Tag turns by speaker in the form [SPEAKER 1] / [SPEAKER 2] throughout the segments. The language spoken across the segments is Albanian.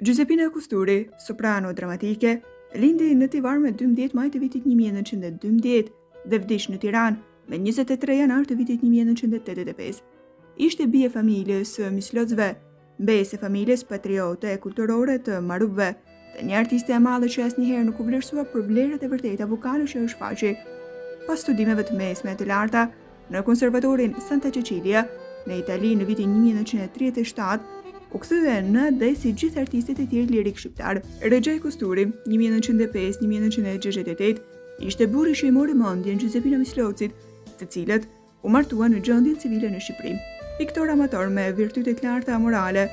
[SPEAKER 1] Giuseppina Kusturi, soprano dramatike, lindi në Tivar me 12 maj të vitit 1912 dhe vdiq në Tiranë me 23 janar të vitit 1985. Ishte bie familjes mislozve, mbese familjes patriote e kulturore të Marubve, dhe një artiste e madhe që asnjëherë nuk u vlerësua për vlerat e vërteta vokale që është faqi. Pas studimeve të mesme të larta në Konservatorin Santa Cecilia në Itali në vitin 1937, u kthye në dhe si gjithë artistët e tjerë lirik shqiptar. Rexha Kusturi, 1905-1968, ishte burri që i mori mendjen Giuseppina Mislocit, të cilët u martuan në gjendjen civile në Shqipëri. Piktor amator me virtyte të larta morale,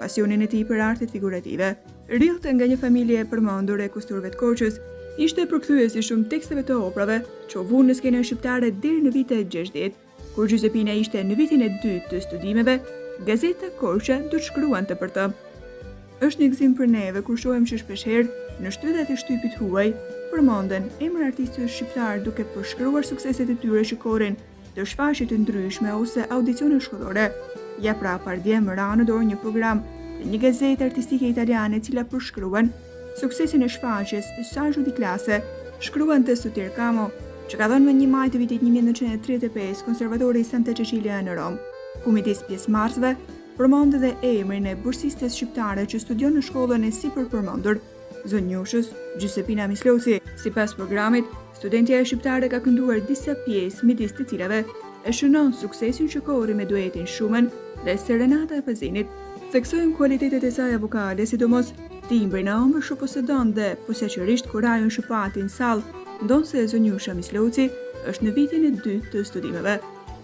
[SPEAKER 1] pasionin e tij për artet figurative, rrillte nga një familje e përmendur e kusturëve të Korçës, ishte përkthyes i shumë teksteve të operave që u vunë në skenën shqiptare deri në vitet 60, kur Giuseppina ishte në vitin e dytë të studimeve. Gazeta Korça do të shkruante për të. Është një gëzim për neve kur shohim që shpeshherë në shtyllat e shtypit huaj përmenden emra artistëve shqiptar duke përshkruar sukseset e tyre që korrin të shfaqje të ndryshme ose audicione shkollore. Ja pra pardje më ra në dorë një program të një gazete artistike italiane e cila përshkruan suksesin e shfaqjes Saggio di Classe, shkruan të Sotir Camo, që ka dhënë më 1 maj të vitit 1935 Konservatori Santa Cecilia në Rom. Ku midis pjesëmarrësve përmend edhe emrin e bursistes shqiptare që studion në shkollën e sipërpërmendur, zonjushës Giuseppina Misloci. Sipas programit, studentja e shqiptare ka kënduar disa pjesë midis të cilave e shënon suksesin që korri me duetin Shumen dhe Serenata e Pazinit. Theksojmë kualitetet e saj vokale, sidomos timbrin e ëmbël që posedon dhe posaçërisht kur ajo shëpatin sall, ndonse zonjusha Misloci është në vitin e dytë të studimeve.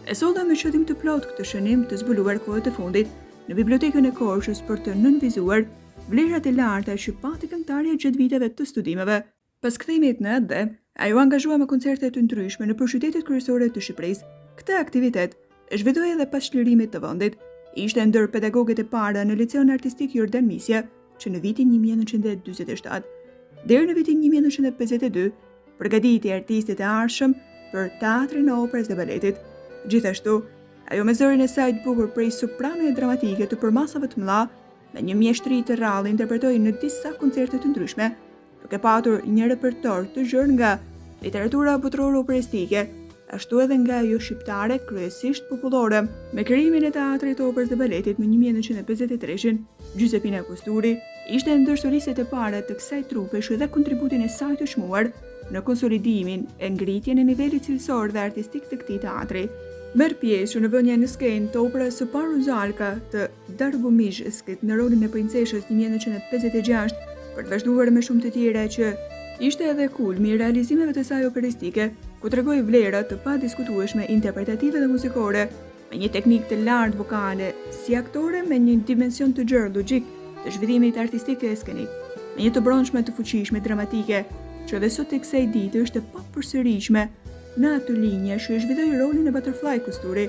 [SPEAKER 1] E solda me qëllim të plot këtë shënim të zbuluar kohët e fundit në bibliotekën e Korçës për të nënvizuar vlerat e larta që pati këngëtarja gjatë viteve të studimeve. Pas kthimit në AD, ajo angazhua me koncerte të ndryshme në qytetet kryesore të Shqipërisë. Këtë aktivitet e zhvilloi edhe pas çlirimit të vendit. Ishte ndër pedagogët e para në Liceun Artistik Jordan Misja, që në vitin 1947 deri në vitin 1952 përgatiti artistët e arshëm për teatrin, operës dhe baletit. Gjithashtu, ajo me zërin e saj të bukur prej soprano e dramatike të përmasave të mëdha, me një mjeshtri të rrallë interpretoi në disa koncerte të ndryshme, duke patur një repertor të gjerë nga literatura botërore operistike, ashtu edhe nga ajo shqiptare kryesisht popullore. Me krijimin e teatrit, operës dhe baletit në 1953, Giuseppina Kusturi ishte ndër solistet e para të kësaj trupesh dhe kontributin e saj të çmuar në konsolidimin e ngritjen e nivelit cilësor dhe artistik të këtij teatri. Merë pjesë në vënja në skenë të operës së parë Ruzalka të Darbomizhskit në rolin e princeshës 1956, për të vazhduar me shumë të tjera që ishte edhe kulmi i realizimeve të saj operistike, ku tregoi vlera të padiskutueshme interpretative dhe muzikore, me një teknikë të lartë vokale si aktore me një dimension të gjerë logjik të zhvillimit artistik e skenik, me një të brendshme të fuqishme dramatike, që dhe sot e kësaj dite është e papërsëritshme në atë linje që e zhvilloi rolin e Butterfly Kusturi.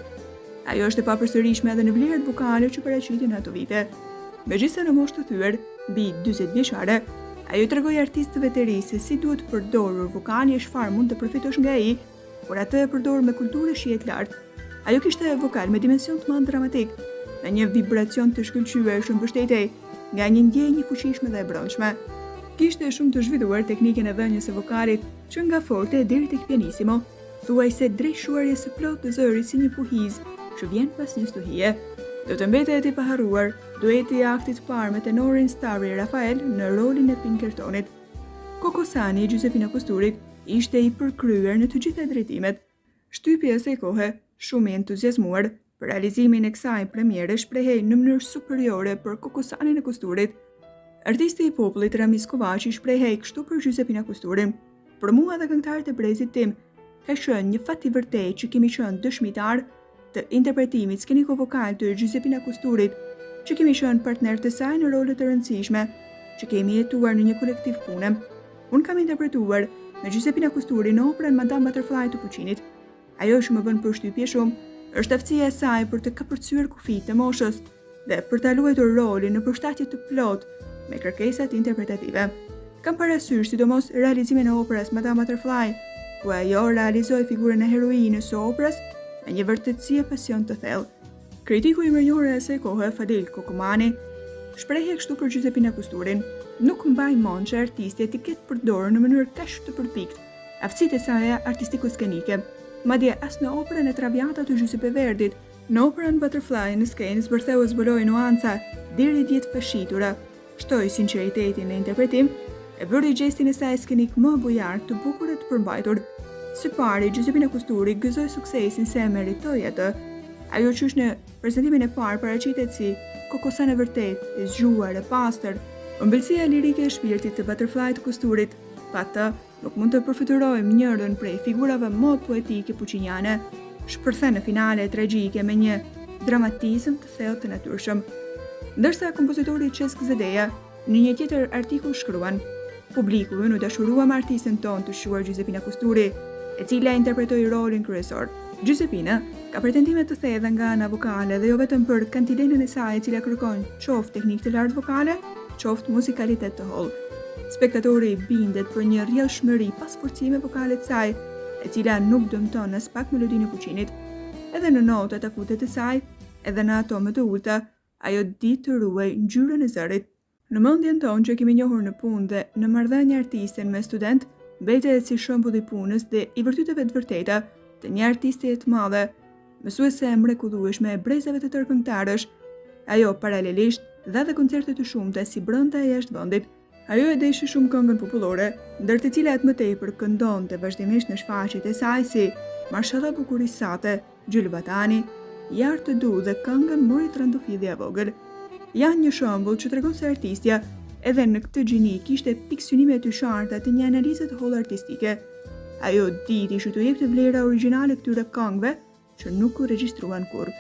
[SPEAKER 1] Ajo është e papërsëritshme edhe në vlerat vokale që paraqiten ato vite. Megjithëse në moshë të thyer, mbi 40 vjeçare, ajo tregoi artistëve të ri se si duhet përdorur vokali e çfarë mund të përfitosh nga ai, por atë e përdor me kulturë shije të lartë. Ajo kishte vokal me dimension të madh dramatik, me një vibracion të shkëlqyer që mbështetej nga një ndjenjë fuqishme dhe e brendshme. Kishte shumë të zhvilluar teknikën e dhënies së vokalit, që nga forte deri tek pianissimo, thuajse drejshuarje së plot të zërit si një puhiz që vjen pas një stuhie. Do të mbetet i paharruar dueti i aktit parë me tenorin Stavri Rafael në rolin e Pinkertonit. Kokosani i Giuseppina Kusturit ishte i përkryer në të gjitha drejtimet. Shtypja e saj kohe, shumë i entuziazmuar për realizimin e kësaj premiere, shprehej në mënyrë superiore për Kokosanin e Kusturit. Artisti i popullit Ramiz Kovaçi shprehej kështu për Giuseppina Kusturin: "Për mua dhe këngëtarët e brezit tim, ka qenë një fat i vërtetë që kemi qenë dëshmitar të interpretimit skeniko-vokal të Giuseppina Kusturit, që kemi qenë partner të saj në role të rëndësishme, që kemi jetuar në një kolektiv pune. Unë kam interpretuar me Giuseppina Kusturi në operën Madame Butterfly të Puccinit. Ajo që më bën përshtypje shumë është aftësia e saj për të kapërcyer kufijtë e moshës dhe për ta luajtur rolin në përshtatje të plotë me kërkesat interpretative. Kam parasysh sidomos realizimin e operës Madame Butterfly, ku ajo realizoi figurën e heroinës së operës me një vërtetësi e pasion të thellë. Kritiku i mënyrë e asaj kohe, Fadil Kokomani, Shprehje kështu për Giuseppina Kusturin nuk mbaj mend që artistja të ketë përdorur në mënyrë kaq të përpikt aftësitë e saj artistiko-skenike, madje as në operën e Traviata të Giuseppe Verdit, në operën Butterfly në skenë zbërtheu zbuloi nuanca deri diet fashitura, shtoi sinqeritetin në interpretim e bëri gjestin e saj skenik më bujar, të bukur e të përmbajtur. Së pari, Giuseppina Kusturi gëzoi suksesin se e meritoi atë. Ajo qysh në prezantimin e parë paraqitet si kokosan e vërtet, e zgjuar, e pastër. Ëmbëlsia lirike e shpirtit të Butterfly të Kusturit, pa të nuk mund të përfiturojmë njërin prej figurave më poetike pucciniane, shpërthe në finale tragjike me një dramatizëm të thellë të natyrshëm. Ndërsa kompozitori Cesc Zedeja në një tjetër artikull shkruan: publiku në dashurua me artistën tonë të shuar Giuseppina Kusturi, e cila interpretoi rolin kryesor. Giuseppina ka pretendime të thella nga ana vokale dhe jo vetëm për kantilenën e saj e cila kërkon qoftë teknikë të lartë vokale, qoftë muzikalitet të hollë. Spektatori bindet për një rrjedhshmëri pas forcime vokale të saj, e cila nuk dëmton as pak melodinë e Puccinit. Edhe në notat akute të saj, edhe në ato më të ulta, ajo di të ruaj ngjyrën e zërit. Në mendjen tonë që kemi njohur në punë dhe në marrëdhënie artiste me student, mbetet si shembull i punës dhe i vërtetave të vërteta të një artiste të madhe, mësuese e mrekullueshme e brezave të tërë këngëtarësh. Ajo paralelisht dha dhe koncerte të shumta si brenda e jashtë vendit. Ajo e deshi shumë këngën popullore, ndër të cilat më tepër këndonte vazhdimisht në shfaqjet e saj si Marshala Bukurisate, Gjyl Vatani, Jar të du dhe këngën Mori Trandafili vogël. Janë një shembull që tregon se artistja edhe në këtë gjini kishte pikë synime të sharta të një analize të hollë artistike. Ajo diti që të jepte vlera origjinale këtyre këngëve që nuk u regjistruan kurrë.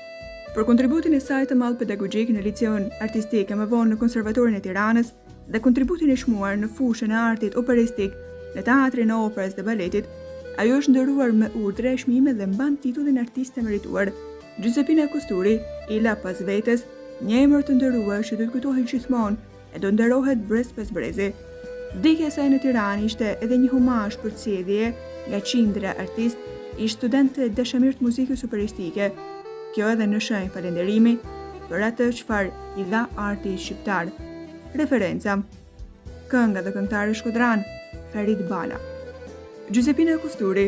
[SPEAKER 1] Për kontributin e saj të madh pedagogjik në liceun artistik e më vonë në Konservatorin e Tiranës dhe kontributin e shmuar në fushën e artit operistik në teatrin e operës dhe baletit, ajo është nderuar me urdhre e çmime dhe mban titullin artiste merituar. Giuseppina Kusturi i la pas vetes një emër të nderuar që do të kujtohet gjithmonë e do nderohet brez pas brezi. Vdekja e saj në Tiranë ishte edhe një humazh për sjellje nga qindra artist i studentë dashamirë të muzikës operistike. Kjo edhe në shenjë falënderimi për atë çfarë i dha arti shqiptar. Referenca: kënga dhe këngëtari shkodran, Ferit Bala. Giuseppina Kusturi